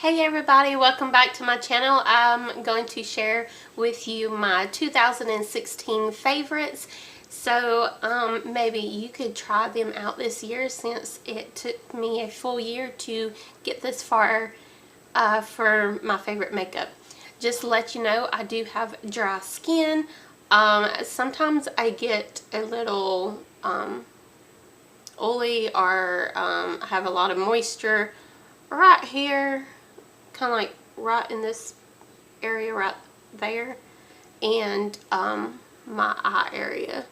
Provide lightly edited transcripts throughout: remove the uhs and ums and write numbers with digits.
Hey everybody, welcome back to my channel. I'm going to share with you my 2016 favorites. So maybe you could try them out this year, since it took me a full year to get this far for my favorite makeup. Just to let you know, I do have dry skin. Sometimes I get a little oily, or I have a lot of moisture right here, kind of like right in this area right there, and my eye area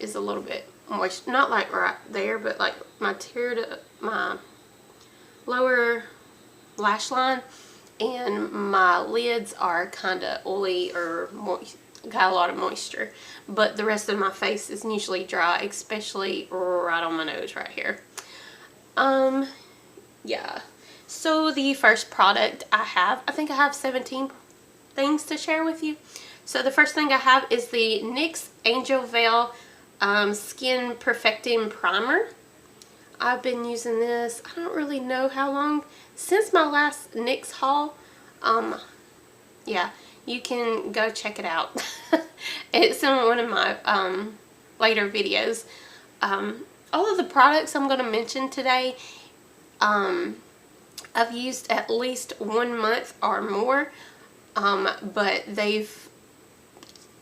is a little bit moist, not like right there, but like my my lower lash line and my lids are kind of oily or moist, got a lot of moisture, but the rest of my face is usually dry, especially right on my nose right here. Yeah. So the first product I think I have 17 things to share with you. So the first thing I have is the NYX Angel Veil Skin Perfecting Primer. I've been using this, I don't really know how long, since my last NYX haul. Yeah, you can go check it out. It's in one of my later videos. All of the products I'm going to mention today, I've used at least 1 month or more, but they've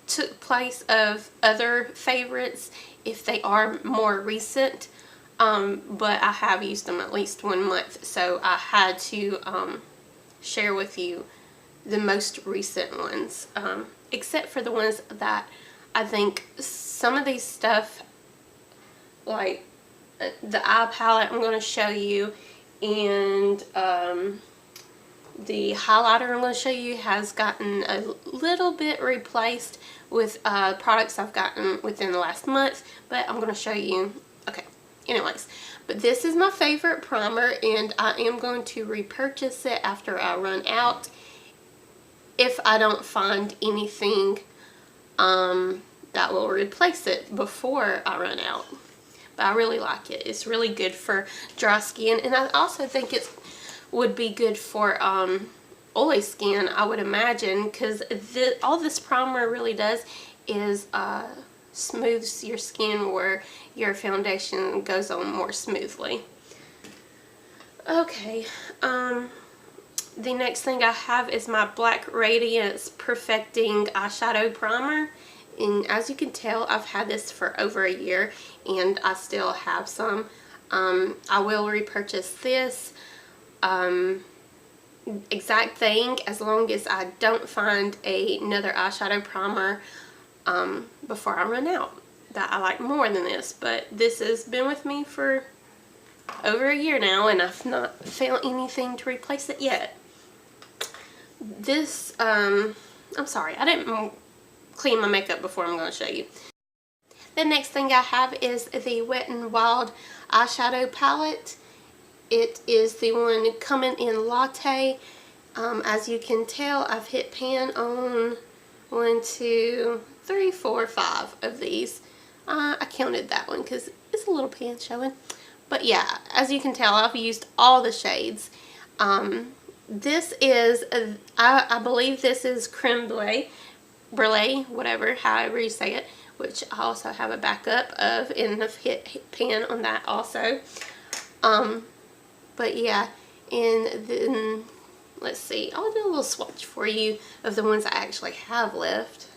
took place of other favorites if they are more recent, but I have used them at least 1 month, so I had to share with you the most recent ones, except for the ones that I think some of these stuff, like the eye palette I'm going to show you, and the highlighter I'm going to show you has gotten a little bit replaced with products I've gotten within the last month, but I'm going to show you. Okay, anyways, but this is my favorite primer, and I am going to repurchase it after I run out, if I don't find anything that will replace it before I run out. But I really like it. It's really good for dry skin, and I also think it would be good for oily skin, I would imagine, because all this primer really does is smooths your skin where your foundation goes on more smoothly. Okay, the next thing I have is my Black Radiance Perfecting Eyeshadow Primer. And as you can tell, I've had this for over a year and I still have some. I will repurchase this exact thing as long as I don't find another eyeshadow primer before I run out that I like more than this. But this has been with me for over a year now, and I've not found anything to replace it yet. This, I'm sorry, I didn't clean my makeup before I'm going to show you. The next thing I have is the Wet n Wild eyeshadow palette. It is the one coming in latte. As you can tell, I've hit pan on 1, 2, 3, 4, 5 of these. I counted that one because it's a little pan showing. But yeah, as you can tell, I've used all the shades. This is, I believe this is creme brulee, whatever, however you say it, which I also have a backup of, and I've hit pan on that also. But yeah, and then let's see, I'll do a little swatch for you of the ones I actually have left.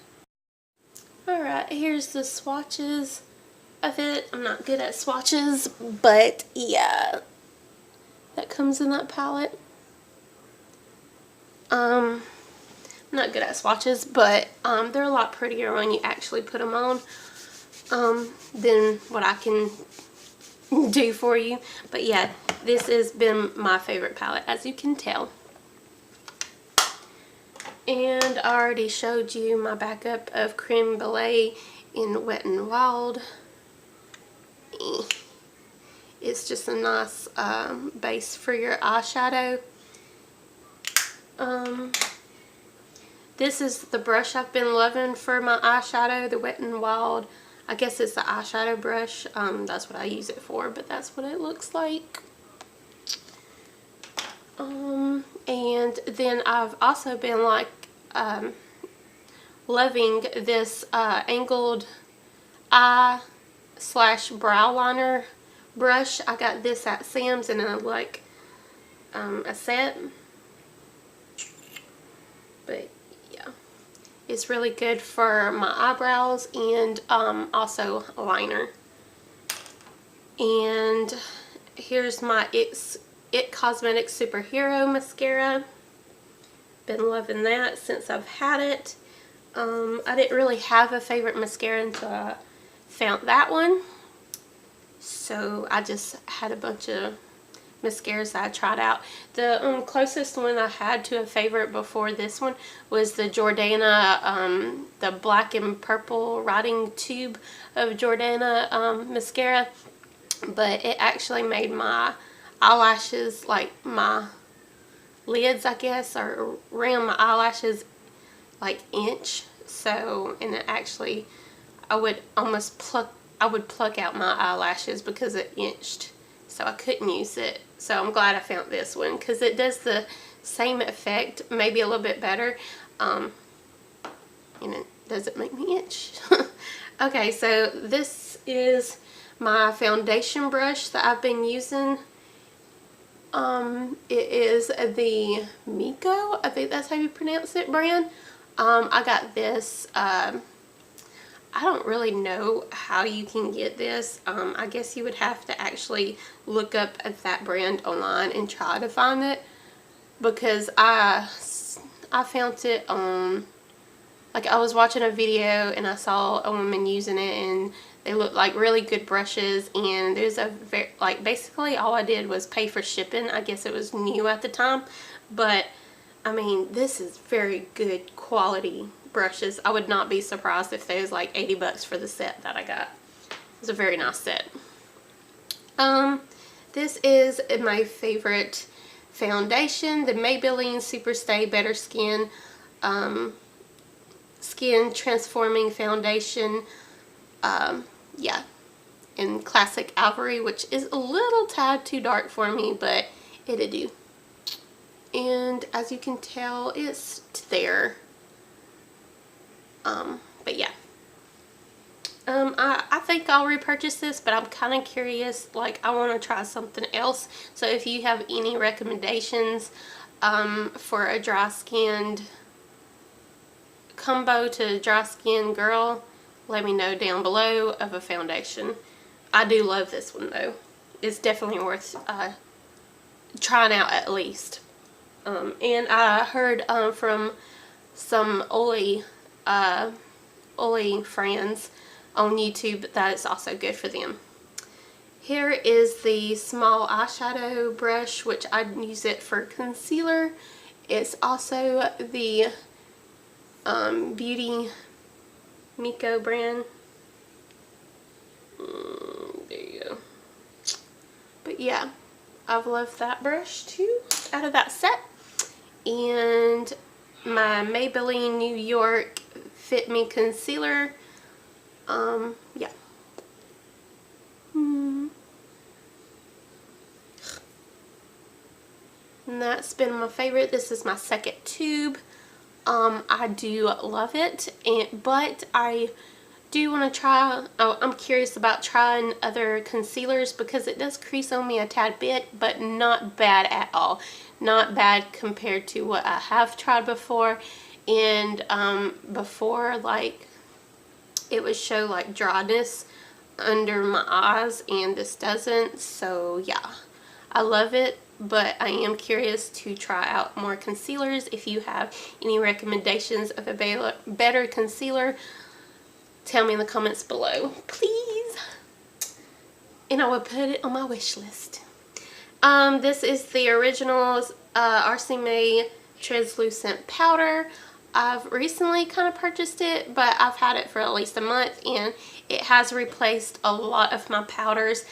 Alright, here's the swatches of it. I'm not good at swatches, but yeah, that comes in that palette. I'm not good at swatches, but they're a lot prettier when you actually put them on than what I can do for you. But yeah, this has been my favorite palette, as you can tell. And I already showed you my backup of creme brulee in Wet n Wild. It's just a nice base for your eyeshadow. This is the brush I've been loving for my eyeshadow, the Wet n Wild. I guess it's the eyeshadow brush. That's what I use it for, but that's what it looks like. then I've also been like loving this angled eye / brow liner brush. I got this at Sam's in a like a set, but yeah, it's really good for my eyebrows and also liner. And here's my It Cosmetics Superhero mascara. Been loving that since I've had it. I didn't really have a favorite mascara until I found that one. So I just had a bunch of mascaras that I tried out. The closest one I had to a favorite before this one was the Jordana, the black and purple writing tube of Jordana mascara. But it actually made my eyelashes, like my lids, I guess, or around my eyelashes, like inch. So, and it actually, I would pluck out my eyelashes because it inched. So I couldn't use it. So I'm glad I found this one because it does the same effect, maybe a little bit better. And it doesn't make me itch. Okay, so this is my foundation brush that I've been using. It is the Mieoko, I think that's how you pronounce it, brand. I got this, I don't really know how you can get this. I guess you would have to actually look up at that brand online and try to find it, because I found it on, like, I was watching a video and I saw a woman using it and they looked like really good brushes, and there's a very, like, basically all I did was pay for shipping. I guess it was new at the time, but I mean, this is very good quality brushes. I would not be surprised if there's like 80 bucks for the set that I got. It's a very nice set. This is my favorite foundation, the Maybelline Superstay Better Skin Skin Transforming Foundation. Yeah, in Classic Ivory, which is a little tad too dark for me, but it'll do. And as you can tell, it's there. But yeah. I think I'll repurchase this, but I'm kind of curious, like, I want to try something else. So if you have any recommendations for a dry skinned combo to dry skin girl, let me know down below of a foundation. I do love this one though. It's definitely worth trying out at least. And I heard from some oily friends on YouTube that it's also good for them. Here is the small eyeshadow brush, which I use it for concealer. It's also the Beauty Mieoko brand. There you go. But yeah, I've loved that brush too out of that set. And my Maybelline New York Fit Me concealer. Yeah. And that's been my favorite. This is my second tube. I do love it, but I do want to try, I'm curious about trying other concealers because it does crease on me a tad bit, but not bad at all. Not bad compared to what I have tried before. And before, like, it would show like dryness under my eyes, and this doesn't. So yeah, I love it. But I am curious to try out more concealers. If you have any recommendations of a better concealer, tell me in the comments below, please. And I will put it on my wish list. This is the original Rcma translucent powder. I've recently kind of purchased it, but I've had it for at least a month, and it has replaced a lot of my powders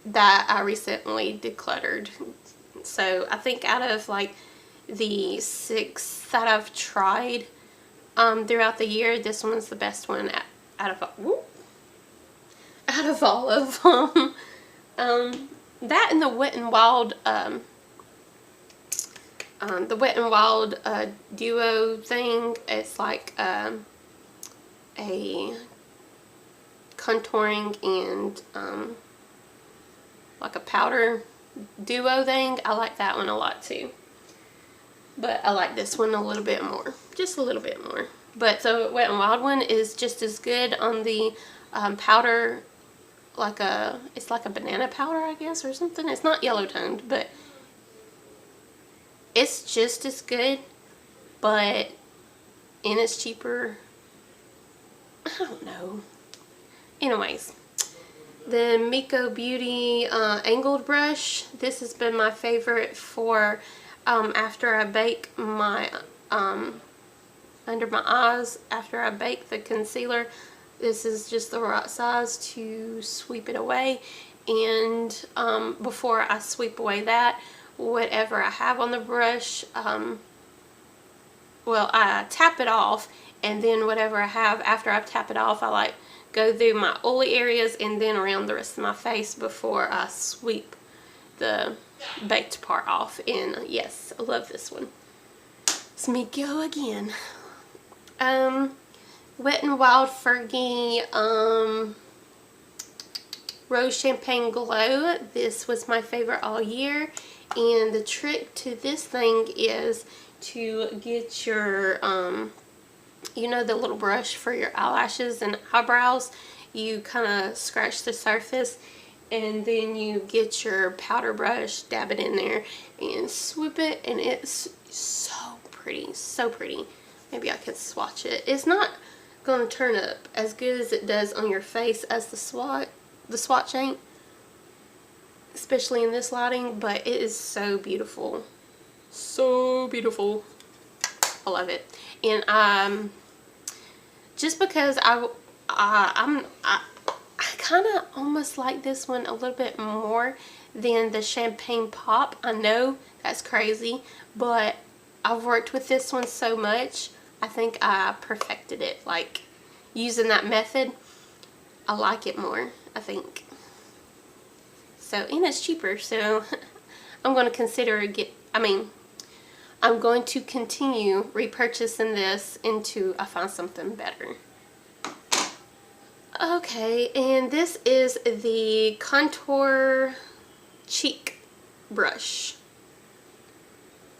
that I recently decluttered. So I think out of like the 6 that I've tried throughout the year, this one's the best one out of all of them. That and the Wet n Wild the Wet n Wild duo thing. It's like a contouring and like a powder duo thing. I like that one a lot too. But I like this one a little bit more. Just a little bit more. But the Wet n Wild one is just as good on the powder. It's like a banana powder, I guess, or something. It's not yellow toned, but it's just as good, and it's cheaper. I don't know. Anyways, the Mieoko Beauty angled brush. This has been my favorite for after I bake my under my eyes. After I bake the concealer, this is just the right size to sweep it away. And before I sweep away that, whatever I have on the brush, well, I tap it off, and then whatever I have after I tap it off, I like go through my oily areas and then around the rest of my face before I sweep the baked part off. And yes, I love this one. It's Mieoko again. Wet n Wild Fergie Rose Champagne Glow. This was my favorite all year. And the trick to this thing is to get your, you know, the little brush for your eyelashes and eyebrows. You kind of scratch the surface, and then you get your powder brush, dab it in there, and swoop it, and it's so pretty, so pretty. Maybe I can swatch it. It's not going to turn up as good as it does on your face as the swatch ain't, especially in this lighting, but it is so beautiful. So beautiful. I love it. And just because I kind of almost like this one a little bit more than the Champagne Pop. I know that's crazy, but I've worked with this one so much, I think I perfected it. Like, using that method, I like it more, I think. So, and it's cheaper, so I'm going to consider I'm going to continue repurchasing this until I find something better. Okay, and this is the Contour Cheek Brush.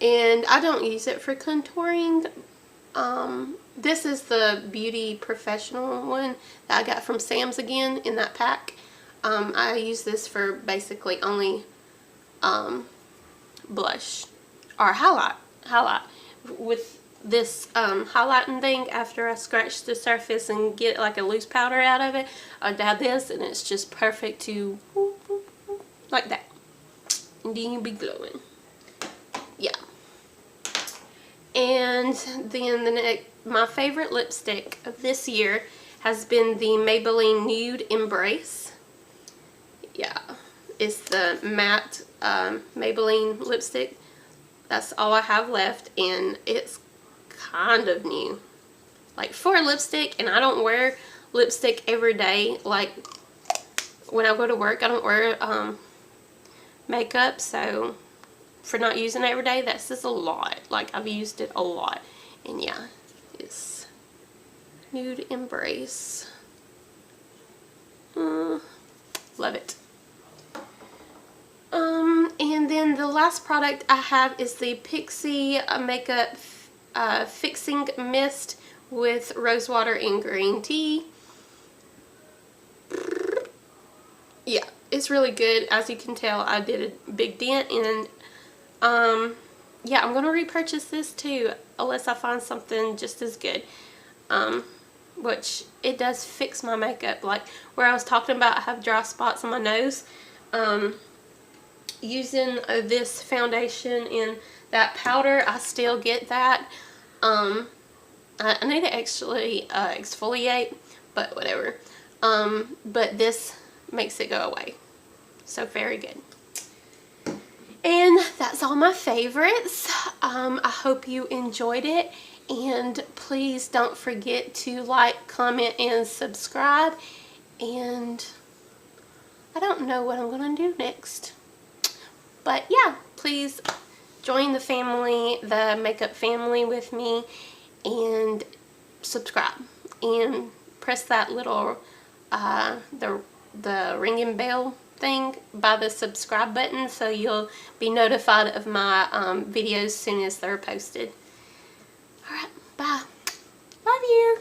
And I don't use it for contouring. This is the Beauty Professional one that I got from Sam's again in that pack. I use this for basically only blush or highlight with this highlighting thing. After I scratch the surface and get like a loose powder out of it, I dab this, and it's just perfect to like that, and then you'll be glowing. Yeah. And then my favorite lipstick of this year has been the Maybelline Nude Embrace. Yeah, it's the matte Maybelline lipstick. That's all I have left, and it's kind of new. Like, for a lipstick, and I don't wear lipstick every day. Like, when I go to work, I don't wear makeup, so for not using it every day, that's just a lot. Like, I've used it a lot. And yeah, it's Nude Embrace. Love it. And then the last product I have is the Pixi Makeup Fixing Mist with rose water and green tea. Yeah, it's really good. As you can tell, I did a big dent, and yeah, I'm going to repurchase this too, unless I find something just as good. Which, it does fix my makeup. Like, where I was talking about I have dry spots on my nose, using this foundation and that powder, I still get that. I need to actually exfoliate, but whatever. But this makes it go away. So, very good. And that's all my favorites. I hope you enjoyed it. And please don't forget to like, comment, and subscribe. And I don't know what I'm going to do next. But yeah, please join the family, the makeup family with me, and subscribe and press that little the ringing bell thing by the subscribe button so you'll be notified of my videos as soon as they're posted. Alright, bye. Love you.